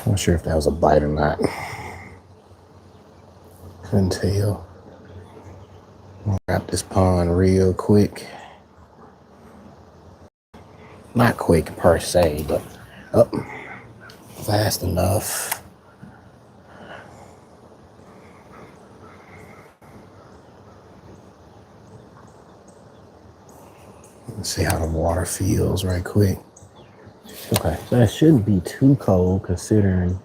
Not sure if that was a bite or not. Couldn't tell. I'll wrap this pond real quick. Not quick per se, but up fast enough. Let's see how the water feels right quick. Okay, so that shouldn't be too cold considering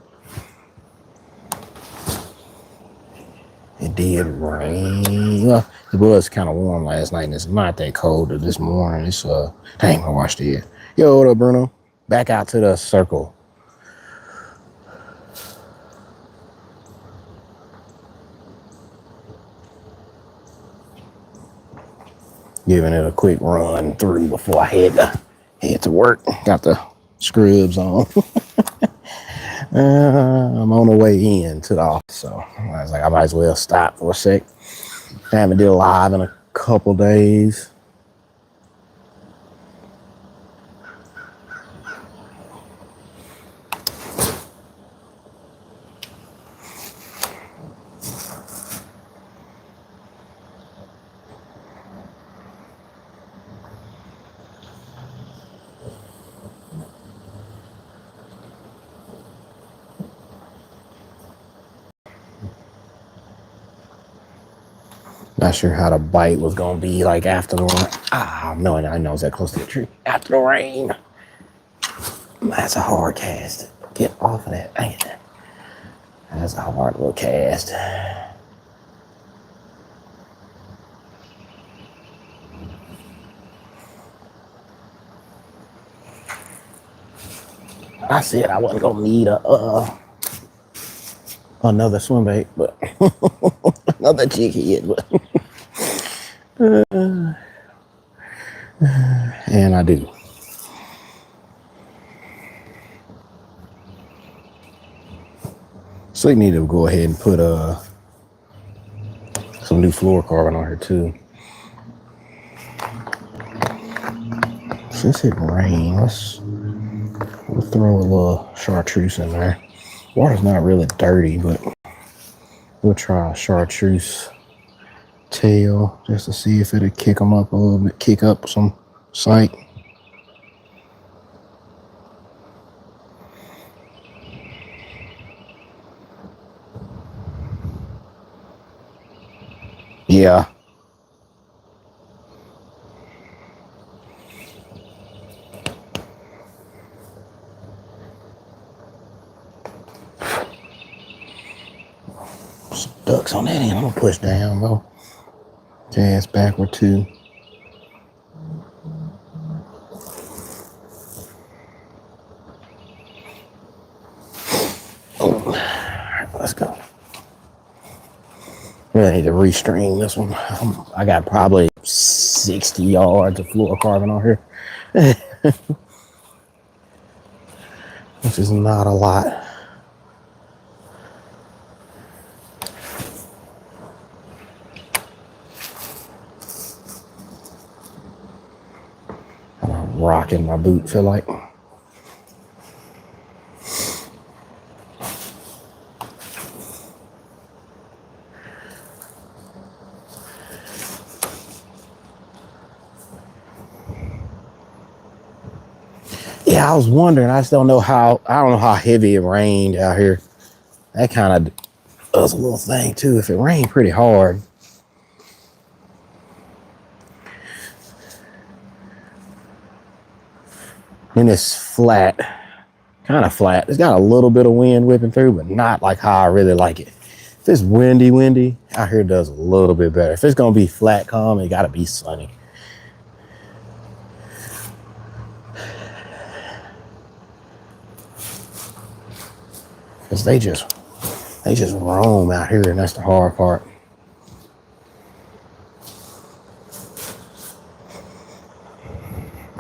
it did rain. Well, it was kind of warm last night and it's not that cold this morning. It's dang, I washed it. Yo, what up, Bruno? Back out to the circle. Giving it a quick run through before I head to work. Got the scrubs on. I'm on the way in to the office, so I was like, I might as well stop for a sec. I haven't did a live in a couple days. Not sure how the bite was gonna be like after the rain. Ah, no, I know it's that close to the tree. After the rain. That's a hard cast. Get off of that. Dang it. That's a hard little cast. I said I wasn't gonna need another swim bait, but another jig head, but and I do. So you need to go ahead and put some new fluorocarbon on here too. Since it rained, we'll throw a little chartreuse in there. Water's not really dirty, but we'll try a chartreuse tail just to see if it'll kick them up a little bit, kick up some sight. Yeah. Some ducks on that end. I'm gonna push down, bro. Cast backward too. Oh, all right, let's go. Really need to restring this one. I got probably 60 yards of fluorocarbon on here. Which is not a lot. I'm rocking my boot, feel like. Yeah, I was wondering. I just don't know how heavy it rained out here. That kind of does a little thing too. If it rained pretty hard. And it's flat, kind of flat. It's got a little bit of wind whipping through, but not like how I really like it. If it's windy, out here does a little bit better. If it's gonna be flat, calm, it gotta be sunny. Cause they just roam out here, and that's the hard part.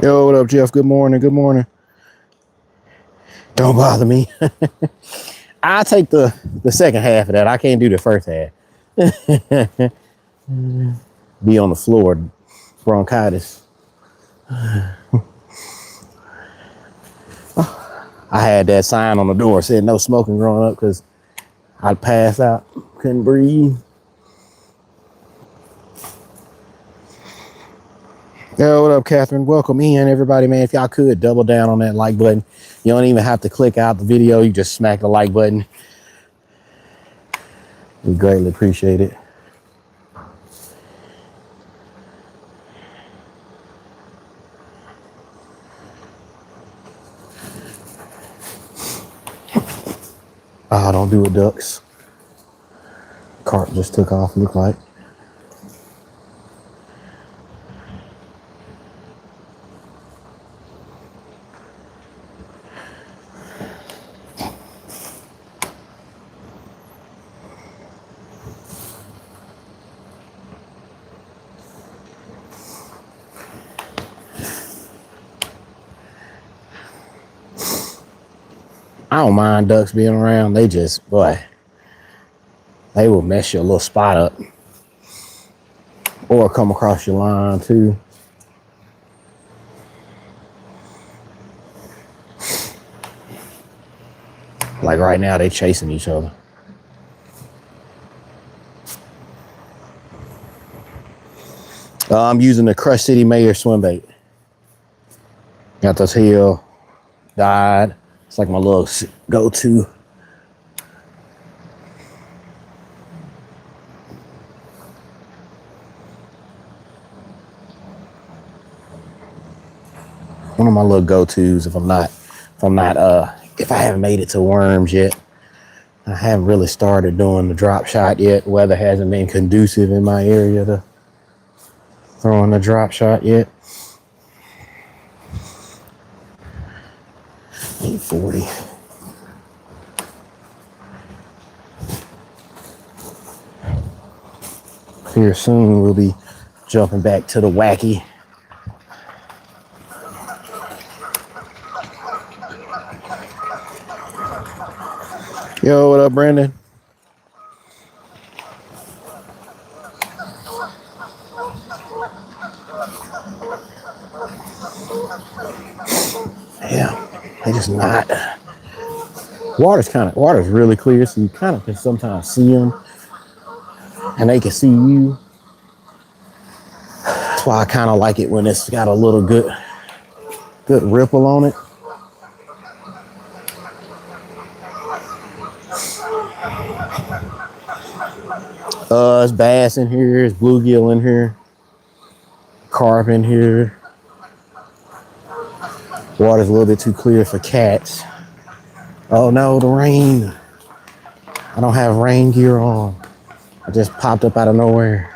Yo, what up, Jeff? Good morning. Good morning. Don't bother me. I'll take the second half of that. I can't do the first half. Be on the floor, bronchitis. I had that sign on the door said no smoking growing up because I'd pass out, couldn't breathe. Yo, what up, Catherine? Welcome in, everybody, man. If y'all could double down on that like button. You don't even have to click out the video. You just smack the like button. We greatly appreciate it. Oh, don't do it, ducks. Cart just took off, look like. I don't mind ducks being around. They just, boy, they will mess your little spot up. Or come across your line too. Like right now, they chasing each other. I'm using the Crush City Mayor swim bait. Got this heel, died. It's like my little go-to. One of my little go-tos if I haven't made it to worms yet. I haven't really started doing the drop shot yet. Weather hasn't been conducive in my area to throwing the drop shot yet. 840. Here soon we'll be jumping back to the wacky. Yo, what up, Brandon? Yeah, they just not. Water's really clear, so you kind of can sometimes see them, and they can see you. That's why I kind of like it when it's got a little good ripple on it. It's bass in here, it's bluegill in here, carp in here. Water's a little bit too clear for cats. Oh no, the rain. I don't have rain gear on. I just popped up out of nowhere.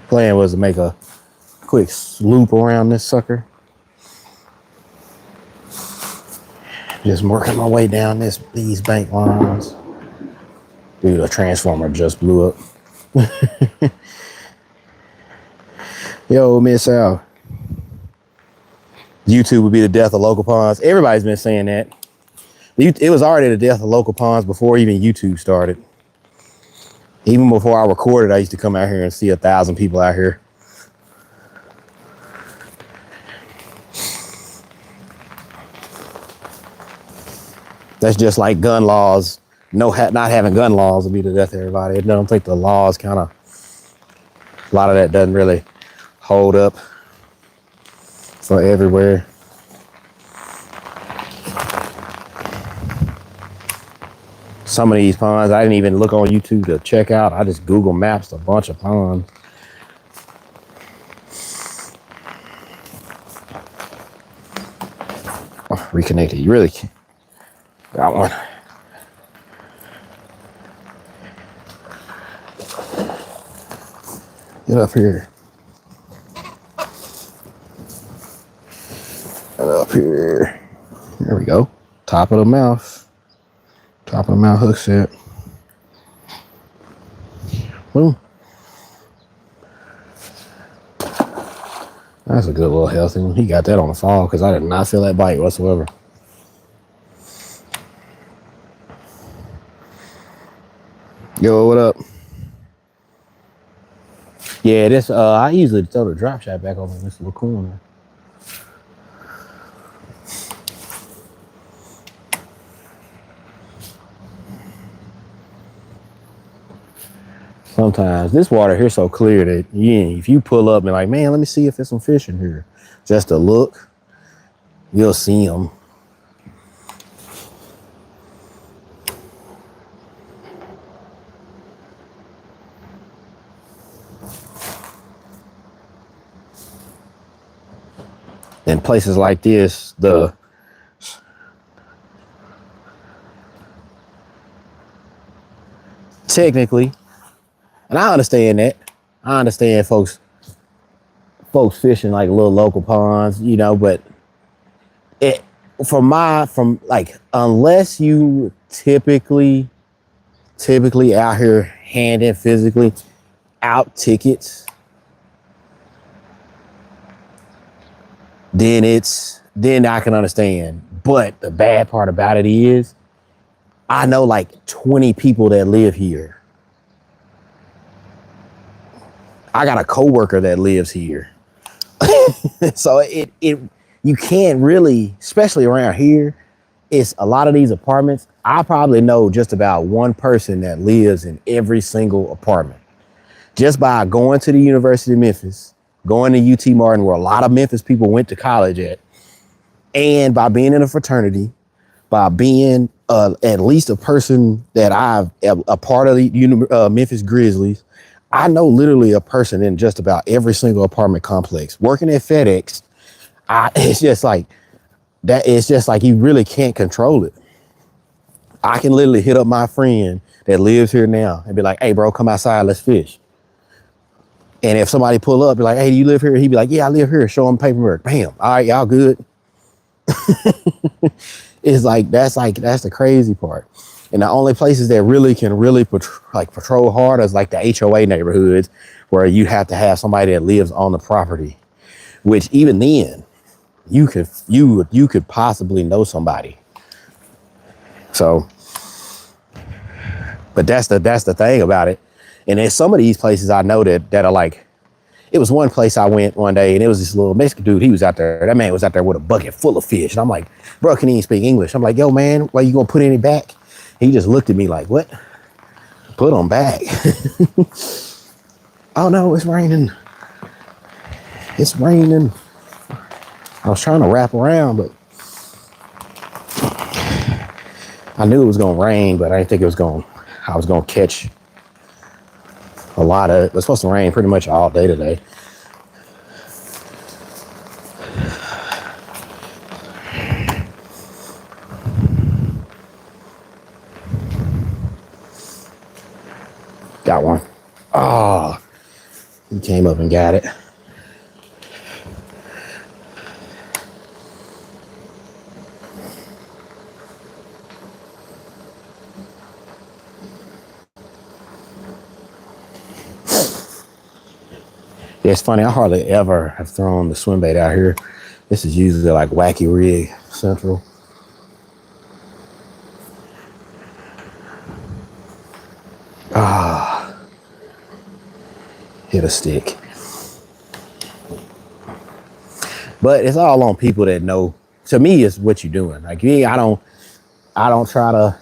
Plan was to make a quick loop around this sucker. Just working my way down these bank lines. Dude, a transformer just blew up. Yo, Miss Al. YouTube would be the death of local ponds. Everybody's been saying that. It was already the death of local ponds before even YouTube started. Even before I recorded, I used to come out here and see 1,000 people out here. That's just like gun laws. Not having gun laws would be the death of everybody. I don't think the laws a lot of that doesn't really hold up for everywhere. Some of these ponds, I didn't even look on YouTube to check out. I just Google Maps a bunch of ponds. Oh, reconnected. You really can't. Got one. Get up here. Get up here. There we go. Top of the mouth. Top of the mouth hook set. Boom. That's a good little healthy one. He got that on the fall because I did not feel that bite whatsoever. Yo, what up? Yeah, this I usually throw the drop shot back over in this little corner. Sometimes this water here so clear that if you pull up and like, man, let me see if there's some fish in here, just to look, you'll see them. In places like this, technically, and I understand that. I understand folks fishing like little local ponds, but it unless you typically out here handing physically out tickets, then I can understand. But the bad part about it is I know like 20 people that live here. I got a coworker that lives here. So you can't really, especially around here, it's a lot of these apartments. I probably know just about one person that lives in every single apartment. Just by going to the University of Memphis, going to UT Martin, where a lot of Memphis people went to college at, and by being in a fraternity, by being at least a person that a part of the Memphis Grizzlies, I know literally a person in just about every single apartment complex. Working at FedEx, it's just like that. It's just like you really can't control it. I can literally hit up my friend that lives here now and be like, "Hey, bro, come outside, let's fish." And if somebody pull up, be like, "Hey, do you live here?" He'd be like, "Yeah, I live here." Show him paperwork. Bam. All right, y'all good. It's like that's the crazy part. And the only places that really can patrol hard is like the HOA neighborhoods, where you have to have somebody that lives on the property. Which even then, you could possibly know somebody. So, but that's the thing about it. And there's some of these places I know that are like, it was one place I went one day and it was this little Mexican dude. He was out there. That man was out there with a bucket full of fish. And I'm like, bro, can he even speak English? I'm like, yo, man, why you gonna put any back? He just looked at me like, what? Put them back. Oh no, it's raining. It's raining. I was trying to wrap around, but I knew it was gonna rain, but I didn't think I was gonna catch a lot of it. It was supposed to rain pretty much all day today. Got one. Oh, he came up and got it. Yeah, it's funny. I hardly ever have thrown the swim bait out here. This is usually like Wacky Rig Central. Hit a stick. But it's all on people that know. To me, it's what you're doing. Like I don't try to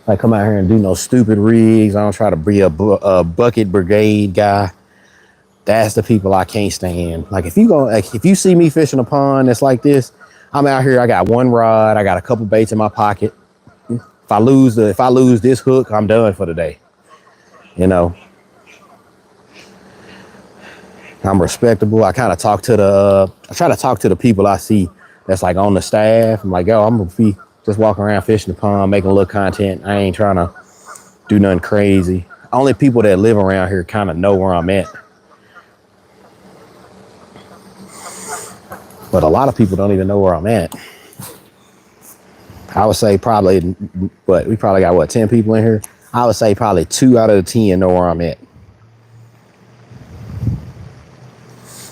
like come out here and do no stupid rigs. I don't try to be a bucket brigade guy. That's the people I can't stand. Like if you see me fishing a pond that's like this, I'm out here. I got one rod. I got a couple baits in my pocket. If I lose this hook, I'm done for the day. I'm respectable. I try to talk to the people I see that's like on the staff. I'm like, yo, I'm gonna be just walking around fishing the pond, making a little content. I ain't trying to do nothing crazy. Only people that live around here kind of know where I'm at. But a lot of people don't even know where I'm at. I would say probably, but we probably got 10 people in here. I would say probably 2 out of the 10 know where I'm at.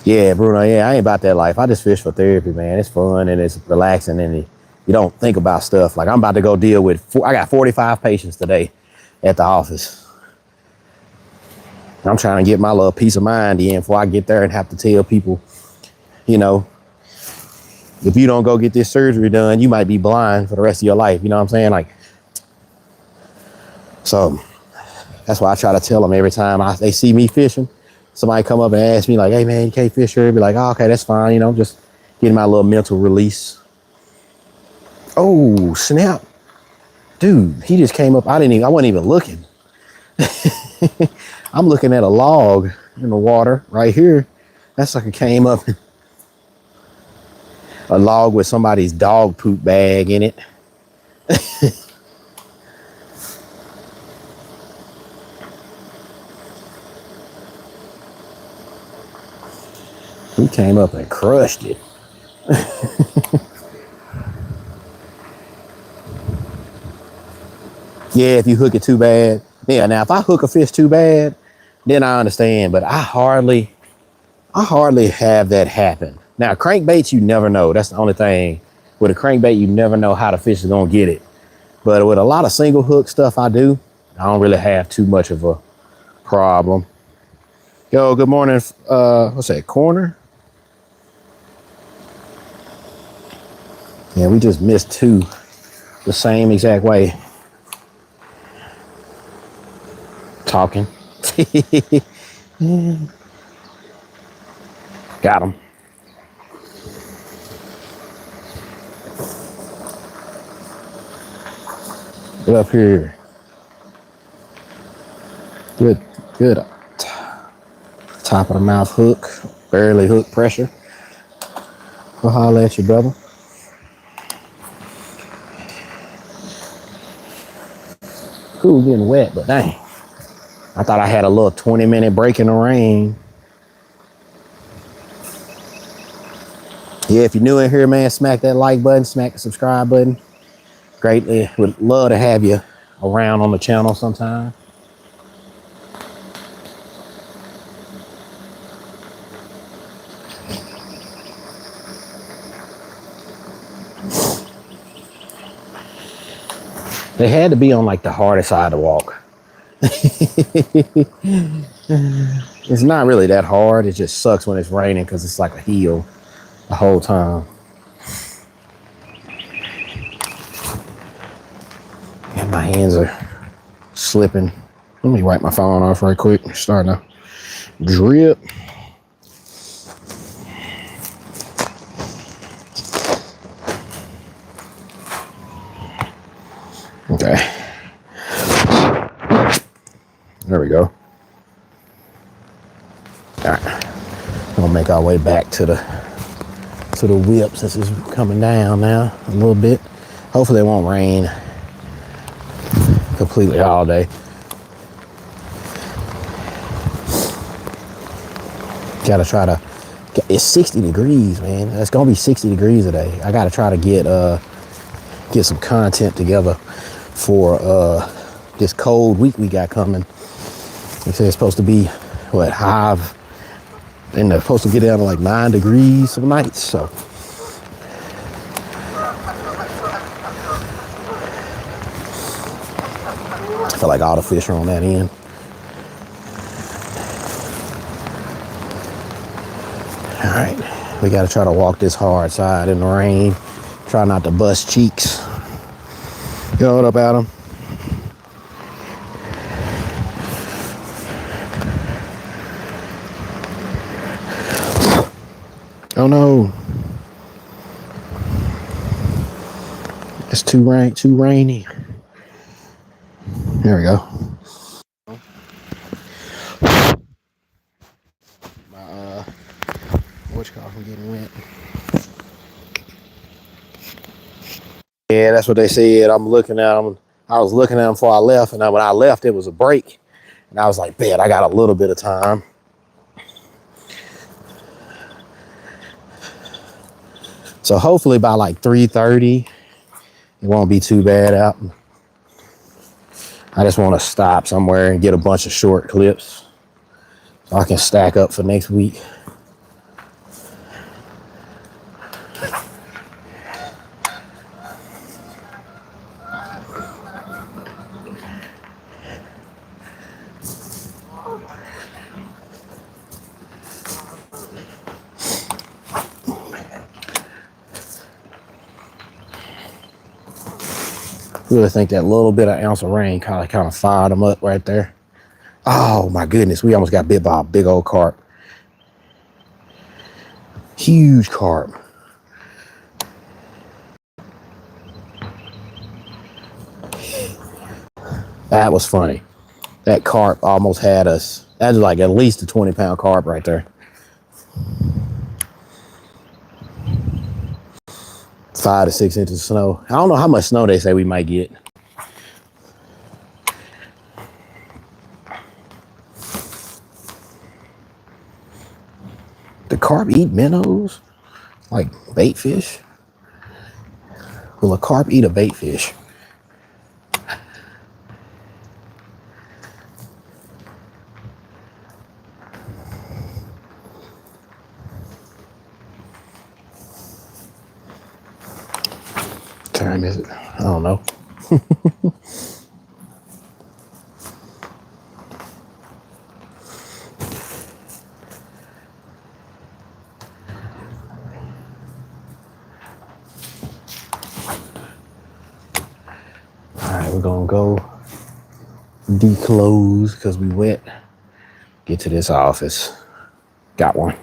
Yeah, Bruno, yeah, I ain't about that life. I just fish for therapy, man. It's fun and it's relaxing and you don't think about stuff. Like I'm about to go deal with, I got 45 patients today. at the office. I'm trying to get my little peace of mind in before I get there and have to tell people, you know, if you don't go get this surgery done, you might be blind for the rest of your life. You know what I'm saying? Like, so that's why I try to tell them every time they see me fishing. Somebody come up and ask me like, hey man, you can't fish here. Be like, oh, okay, that's fine. You know, just getting my little mental release. Oh, snap. Dude, he just came up. I wasn't even looking. I'm looking at a log in the water right here. That sucker came up. A log with somebody's dog poop bag in it. He came up and crushed it. Yeah, if you hook it too bad. Yeah, now if I hook a fish too bad, then I understand. But I hardly have that happen. Now, crankbaits, you never know. That's the only thing. With a crankbait, you never know how the fish is going to get it. But with a lot of single hook stuff I don't really have too much of a problem. Yo, good morning. What's that, corner? Yeah, we just missed two the same exact way. Talking. Got him. Get up here. Good. Top of the mouth hook. Barely hook pressure. We'll holler at you, brother. Cool, getting wet, but dang. I thought I had a little 20-minute break in the rain. Yeah, if you're new in here, man, smack that like button, smack the subscribe button. Greatly would love to have you around on the channel sometime. They had to be on like the hardest side to walk. It's not really that hard. It just sucks when it's raining because it's like a hill the whole time. And my hands are slipping. Let me wipe my phone off right quick. It's starting to drip. Okay. There we go. All right. We'll make our way back to the whip since it's coming down now a little bit. Hopefully it won't rain completely all day. Gotta try to it's 60 degrees, man. It's gonna be 60 degrees today. I gotta try to get some content together for this cold week we got coming. They say it's supposed to be high, and they're supposed to get down to like 9 degrees some nights. So I feel like all the fish are on that end. All right, we got to try to walk this hard side in the rain. Try not to bust cheeks. Yo, what up, Adam? Oh no. It's too rainy. There we go. My I'm getting wet. Yeah, that's what they said. I'm looking at them. I was looking at them before I left, and when I left, it was a break. And I was like, man, I got a little bit of time. So hopefully by like 3:30, it won't be too bad out. I just want to stop somewhere and get a bunch of short clips so I can stack up for next week. Really think that little bit of ounce of rain kind of fired them up right there. Oh my goodness, we almost got bit by a big old carp. Huge carp. That was funny. That carp almost had us. That's like at least a 20-pound carp right there. 5 to 6 inches of snow. I don't know how much snow they say we might get. The carp eat minnows? Like bait fish? Will a carp eat a bait fish? What time is it? I don't know. We're gonna go declose because we wet. Get to this office. Got one.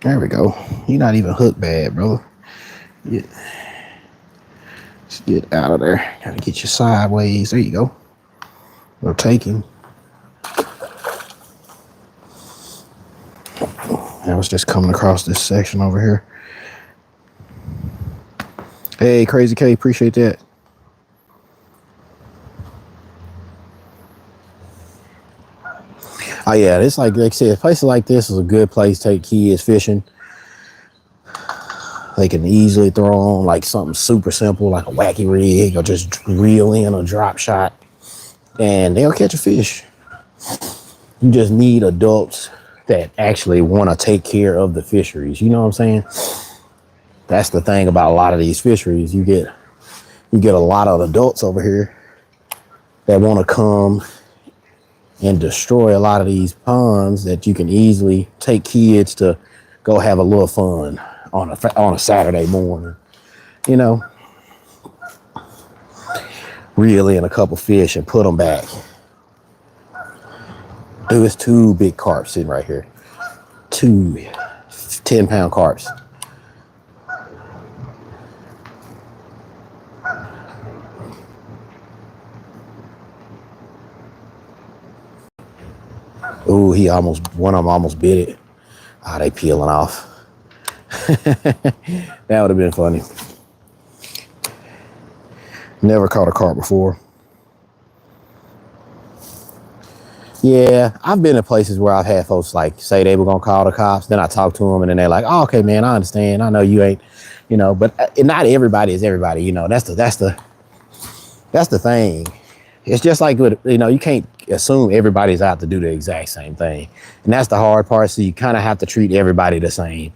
There we go. You're not even hooked bad, brother. Let's get out of there. Gotta get you sideways. There you go. We're taking. I was just coming across this section over here. Hey, Crazy K, appreciate that. Oh yeah, it's like I said, places like this is a good place to take kids fishing. They can easily throw on like something super simple, like a wacky rig, or just reel in a drop shot, and they'll catch a fish. You just need adults that actually want to take care of the fisheries. You know what I'm saying? That's the thing about a lot of these fisheries. You get a lot of adults over here that want to come and destroy a lot of these ponds that you can easily take kids to go have a little fun on a Saturday morning. You know, reel in a couple fish and put them back. Dude, it's 2 big carps sitting right here. 2 10-pound carps. Ooh, one of them almost bit it. Ah, they peeling off. That would have been funny. Never caught a carp before. Yeah, I've been in places where I've had folks like say they were gonna call the cops. Then I talk to them and then they're like, "Oh, okay, man, I understand. I know you ain't, you know." But not everybody is everybody. You know, that's the thing. It's just like with, you know, you can't assume everybody's out to do the exact same thing, and that's the hard part. So you kind of have to treat everybody the same.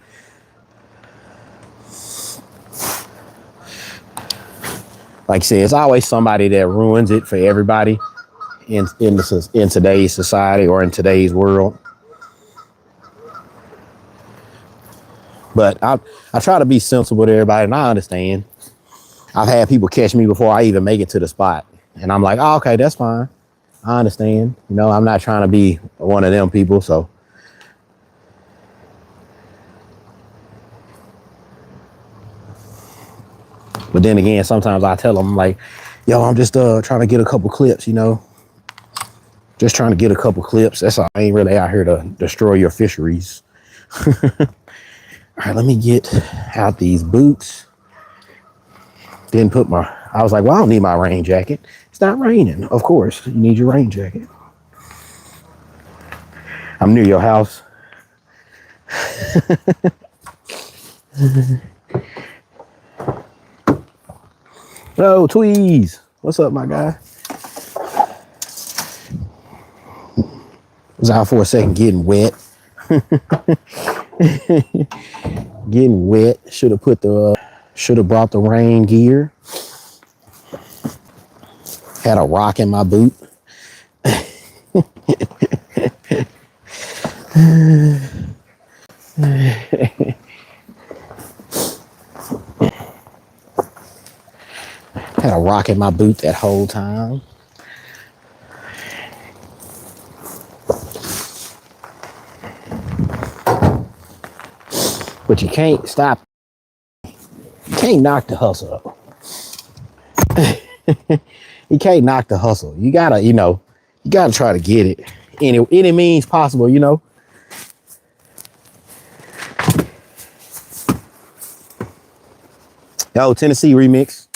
Like I said, it's always somebody that ruins it for everybody in today's society or in today's world. But I try to be sensible to everybody, and I understand. I've had people catch me before I even make it to the spot, and I'm like, "Oh, okay, that's fine. I understand. You know, I'm not trying to be one of them people." So, but then again, sometimes I tell them like, "Yo, I'm just trying to get a couple clips, you know, just trying to get a couple clips. That's all. I ain't really out here to destroy your fisheries." All right, let me get out these boots. Didn't put I was like, well, I don't need my rain jacket. It's not raining. Of course, you need your rain jacket. I'm near your house. Oh, Tweez. What's up, my guy? Was out for a second getting wet. Getting wet. Should have brought the rain gear. Had a rock in my boot. Had a rock in my boot that whole time. But you can't stop. You can't knock the hustle up. You can't knock the hustle. You gotta, you gotta try to get it. Any means possible, Yo, Tennessee remix.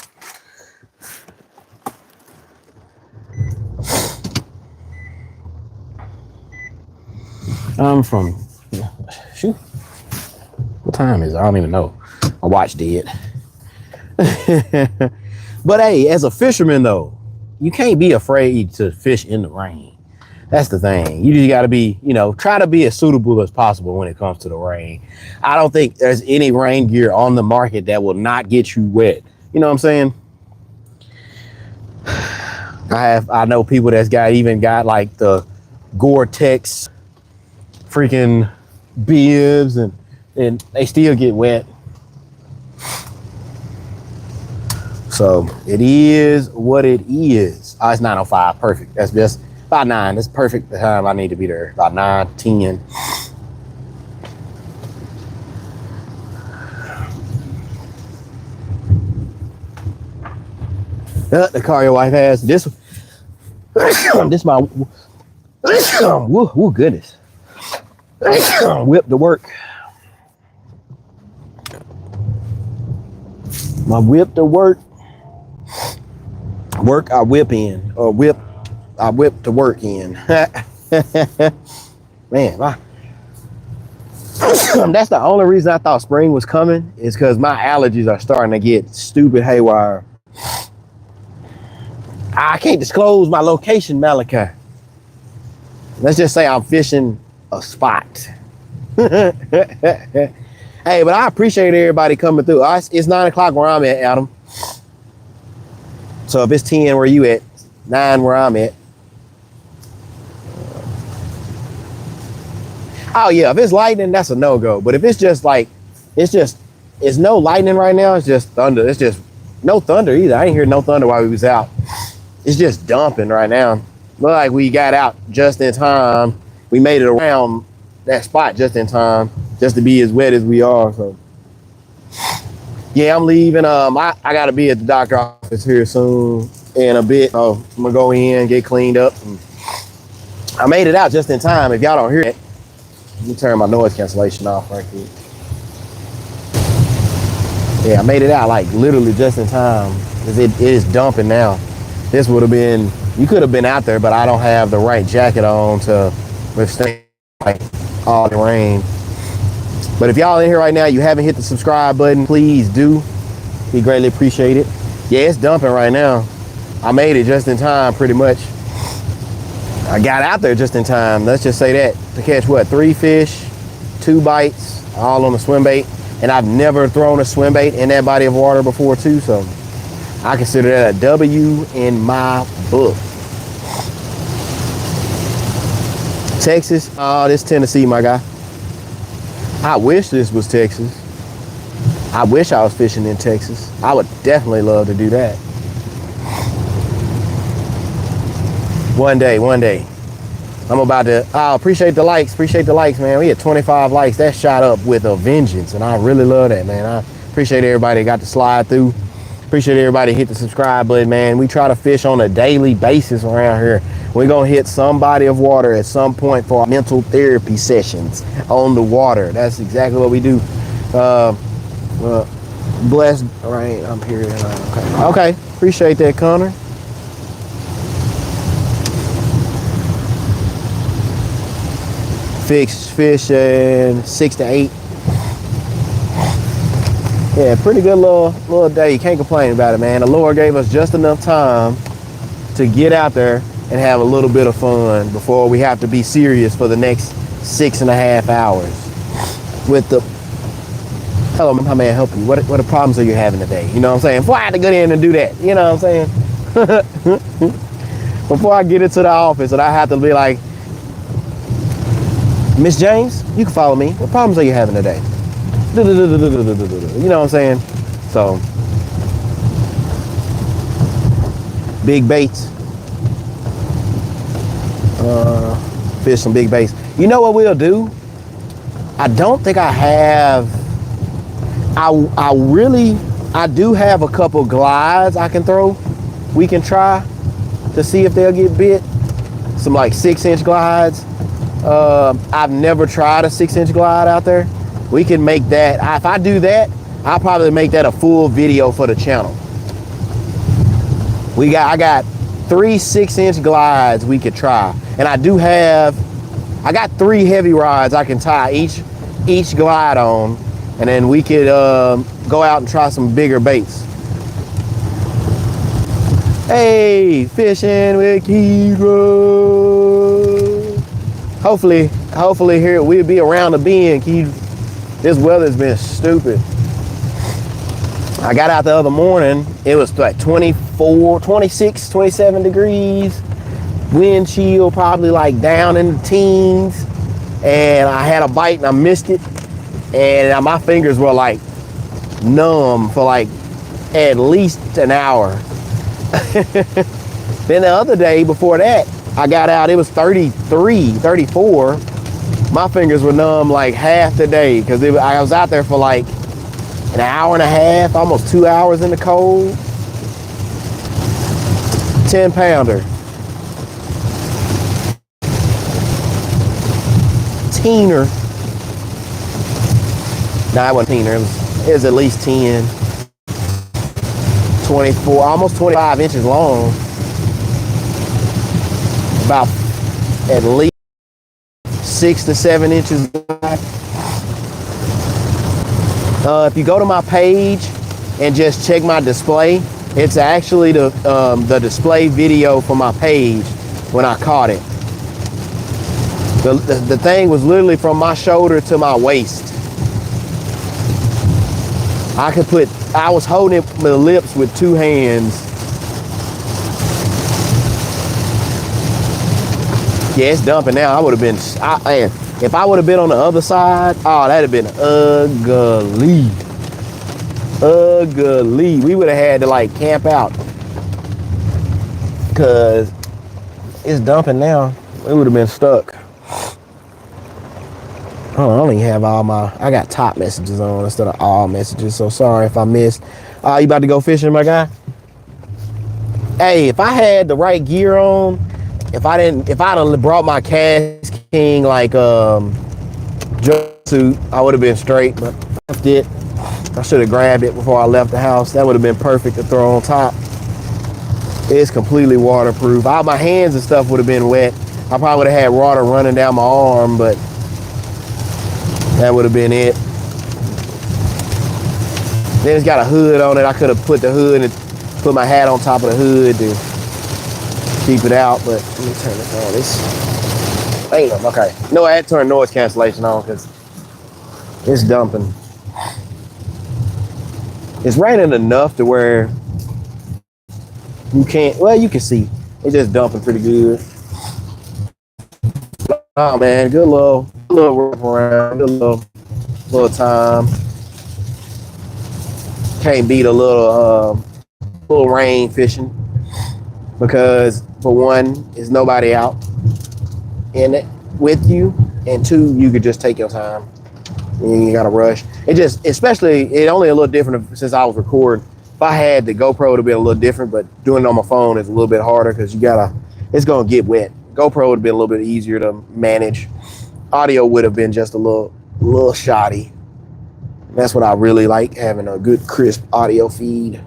I'm from, shoot. What time is it? I don't even know. My watch dead. But hey, as a fisherman though, you can't be afraid to fish in the rain. That's the thing. You just got to be, try to be as suitable as possible when it comes to the rain. I don't think there's any rain gear on the market that will not get you wet. You know what I'm saying? I know people that's even got like the Gore-Tex freaking bibs and they still get wet. So it is what it is. Oh, it's 9:05. Perfect. That's just about 9. That's perfect the time I need to be there. About 9:10. The car your wife has. This my woo goodness. Whip to work. My whip to work. Work I whip in, or whip I whip to work in. Man, that's the only reason I thought spring was coming, is because my allergies are starting to get stupid haywire. I can't disclose my location, Malachi. Let's just say I'm fishing a spot. Hey, but I appreciate everybody coming through. It's 9 o'clock where I'm at, Adam. So if it's 10 where you at, 9 where I'm at. Oh yeah, if it's lightning, that's a no-go. But if it's just like, it's no lightning right now, it's just thunder. It's just no thunder either. I didn't hear no thunder while we was out. It's just dumping right now. Look like we got out just in time. We made it around that spot just in time, just to be as wet as we are. So yeah, I'm leaving. I gotta be at the doctor's office here soon in a bit. Oh, I'm gonna go in, get cleaned up. I made it out just in time. If y'all don't hear it, let me turn my noise cancellation off right here. Yeah, I made it out like literally just in time, because it is dumping now. This would have been, you could have been out there, but I don't have the right jacket on to withstand like all the rain. But if y'all in here right now, you haven't hit the subscribe button, please do. Be greatly appreciated. Yeah, it's dumping right now. I made it just in time, pretty much. I got out there just in time, let's just say that, to catch what, 3 fish, 2 bites, all on the swim bait. And I've never thrown a swim bait in that body of water before too, so I consider that a W in my book. Texas, oh, this Tennessee, my guy. I wish this was Texas. I wish I was fishing in Texas. I would definitely love to do that. One day. I'm about to, appreciate the likes, man. We had 25 likes. That shot up with a vengeance, and I really love that, man. I appreciate everybody that got to slide through. Appreciate everybody hit the subscribe button, man. We try to fish on a daily basis around here. We're gonna hit some body of water at some point for our mental therapy sessions on the water. That's exactly what we do. Blessed, all right, I'm here. Okay, appreciate that, Connor. fishing 6 to 8. Yeah, pretty good little day. You can't complain about it, man. The Lord gave us just enough time to get out there and have a little bit of fun before we have to be serious for the next 6.5 hours. With the, hello, how may I help you? What the problems are you having today? You know what I'm saying? Before I had to get in and do that, you know what I'm saying? Before I get into the office and I have to be like, Miss James, you can follow me. What problems are you having today? You know what I'm saying? So, big baits. Fish some big baits. You know what we'll do? I don't think I have. I do have a couple glides I can throw. We can try to see if they'll get bit. Some like 6-inch glides. I've never tried a 6-inch glide out there. We can make that. If I do that, I'll probably make that a full video for the channel. I got 3 6-inch glides we could try. And I got 3 heavy rods I can tie each glide on. And then we could go out and try some bigger baits. Hey, fishing with Keith. Hopefully here we'll be around the bend, Keith. This weather's been stupid. I got out the other morning. It was like 24, 26, 27 degrees. Wind chill, probably like down in the teens. And I had a bite and I missed it. And my fingers were like numb for like at least an hour. Then the other day before that, I got out, it was 33, 34. My fingers were numb like half the day because I was out there for like an hour and a half, almost 2 hours in the cold. 10-pounder. Teener. Nah, it wasn't teener. It was at least 10. 24, almost 25 inches long. About at least 6 to 7 inches wide. If you go to my page and just check my display, it's actually the display video for my page when I caught it. The thing was literally from my shoulder to my waist. I was holding it with the lips with 2 hands. Yeah, it's dumping now. I would have been, if I would have been on the other side, oh, that'd have been ugly. Ugly. We would have had to like camp out because it's dumping now. We would have been stuck. Oh, I don't even have I got top messages on instead of all messages. So sorry if I missed. You about to go fishing, my guy? Hey, if I had the right gear on, if I'd have brought my CatchEmKing like jumpsuit, I would have been straight, but I left it. I should have grabbed it before I left the house. That would have been perfect to throw on top. It's completely waterproof. All my hands and stuff would have been wet. I probably would have had water running down my arm, but that would have been it. Then it's got a hood on it. I could have put the hood and put my hat on top of the hood to keep it out, but let me turn this on. Damn, okay. No, I had to turn noise cancellation on because it's dumping. It's raining enough to where you can't, well, you can see. It's just dumping pretty good. Oh man, good little work around, good little time. Can't beat a little rain fishing because for one, there's nobody out in it with you, and 2, you could just take your time. You ain't gotta rush. It only a little different since I was recording. If I had the GoPro, it would have been a little different, but doing it on my phone is a little bit harder because it's gonna get wet. GoPro would have been a little bit easier to manage. Audio would have been just a little shoddy. That's what I really like, having a good crisp audio feed.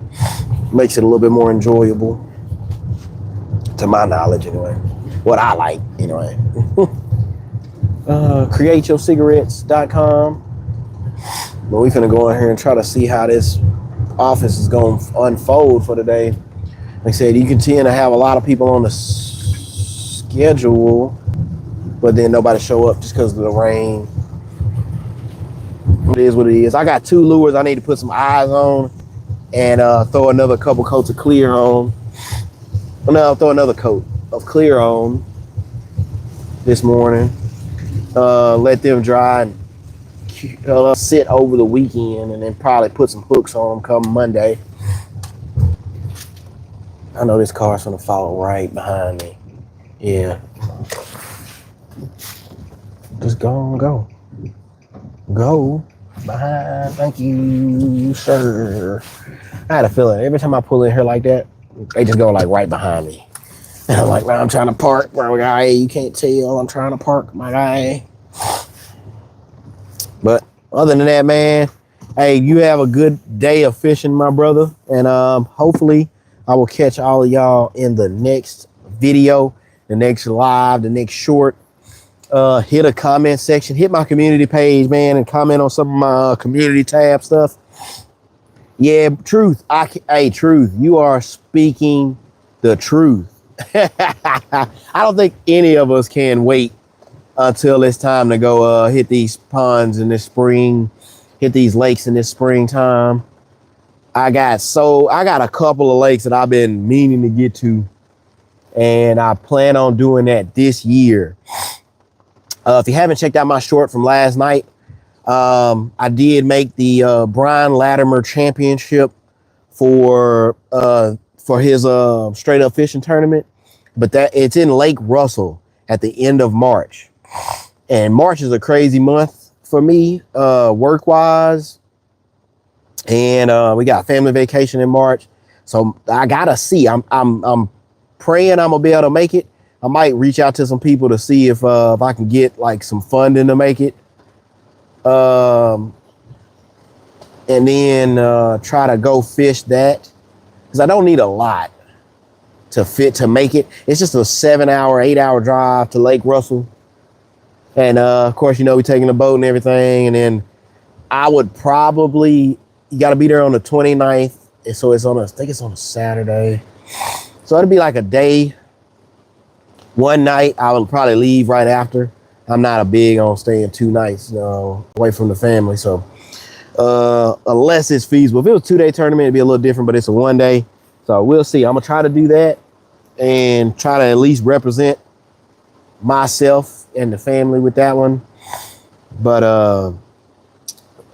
Makes it a little bit more enjoyable, to my knowledge anyway. What I like anyway. createyourcigarettes.com. But we finna go in here and try to see how this office is going to unfold for today. Like I said, you can tend to have a lot of people on the schedule, but then nobody show up just because of the rain. It is what it is. I got 2 lures I need to put some eyes on and throw another couple coats of clear on. No, throw another coat of clear on this morning. Let them dry and sit over the weekend, and then probably put some hooks on them come Monday. I know this car's gonna follow right behind me. Yeah. Just go behind. Thank you, sir. I had a feeling every time I pull in here like that, they just go like right behind me. And I'm like, man, I'm trying to park, my guy. You can't tell I'm trying to park, my guy. But other than that, man, hey, you have a good day of fishing, my brother. And hopefully I will catch all of y'all in the next video, the next live, the next short. Hit a comment section, hit my community page, man, and comment on some of my community tab stuff. Yeah, truth. Hey, truth. You are speaking the truth. I don't think any of us can wait until it's time to go hit these ponds in this spring, hit these lakes in this springtime. I got a couple of lakes that I've been meaning to get to, and I plan on doing that this year. If you haven't checked out my short from last night, I did make the Brian Latimer Championship for his straight up fishing tournament, but that it's in Lake Russell at the end of March. And March is a crazy month for me, work wise. And we got family vacation in March. So I gotta see. I'm praying I'm gonna be able to make it. I might reach out to some people to see if I can get like some funding to make it. And then try to go fish that, because I don't need a lot to make it. It's just a 7-hour, 8-hour drive to Lake Russell. And of course, you know, we're taking the boat and everything. And then I would probably, you got to be there on the 29th. And so it's I think it's on a Saturday. So it'll be like a day, one night. I will probably leave right after. I'm not a big on staying 2 nights, away from the family. So unless it's feasible, if it was a 2-day tournament, it'd be a little different, but it's a 1 day. So we'll see. I'm gonna try to do that and try to at least represent myself and the family with that one. But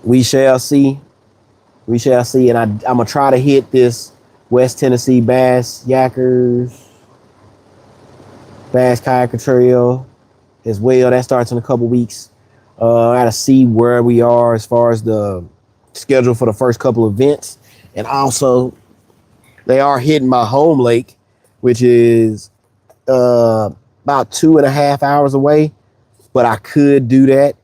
we shall see. We shall see. And I'm gonna try to hit this West Tennessee Bass Yackers Bass Kayaker Trail as well. That starts in a couple weeks. I gotta see where we are as far as the schedule for the first couple events. And also, they are hitting my home lake, which is about 2.5 hours away. But I could do that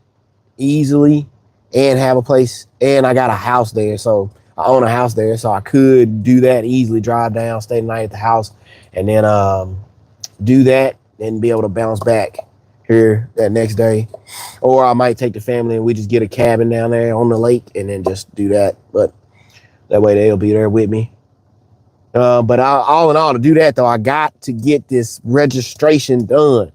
easily and have a place. And I got a house there. So I own a house there. So I could do that easily, drive down, stay the night at the house, and then do that and be able to bounce back here that next day. Or I might take the family and we just get a cabin down there on the lake and then just do that. But that way they'll be there with me. But all in all, to do that though, I got to get this registration done.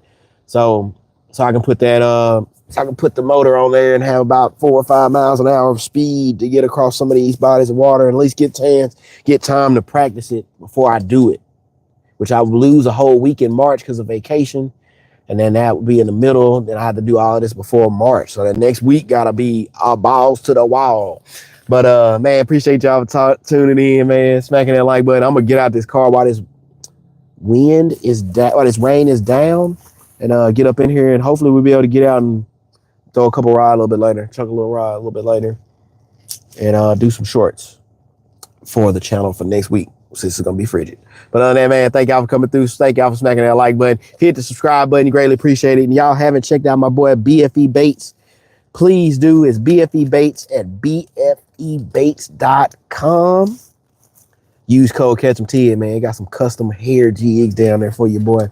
So I can put that so I can put the motor on there and have about 4 or 5 miles an hour of speed to get across some of these bodies of water and at least get time to practice it before I do it, which I would lose a whole week in March because of vacation. And then that would be in the middle. Then I have to do all of this before March. So the next week gotta be balls to the wall. But man, appreciate y'all for tuning in, man. Smacking that like button. I'm gonna get out this car while this wind is down, while this rain is down, and get up in here, and hopefully we'll be able to get out and throw a couple rides a little bit later, chuck a little ride a little bit later, and do some shorts for the channel for next week, since it's gonna be frigid. But other than that, man, thank y'all for coming through. Thank y'all for smacking that like button. Hit the subscribe button. You greatly appreciate it. And y'all haven't checked out my boy BFE Baits, please do. It's BFE Baits at bfebaits.com. Use code CatchEmKing, man. Got some custom hair jigs down there for you, boy.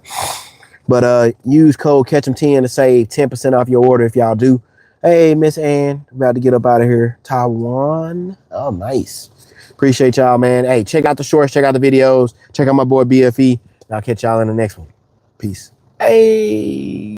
But use code CatchEmKing to save 10% off your order if y'all do. Hey, Miss Ann, about to get up out of here. Taiwan. Oh, nice. Appreciate y'all, man. Hey, check out the shorts, check out the videos, check out my boy BFE. I'll catch y'all in the next one. Peace. Hey.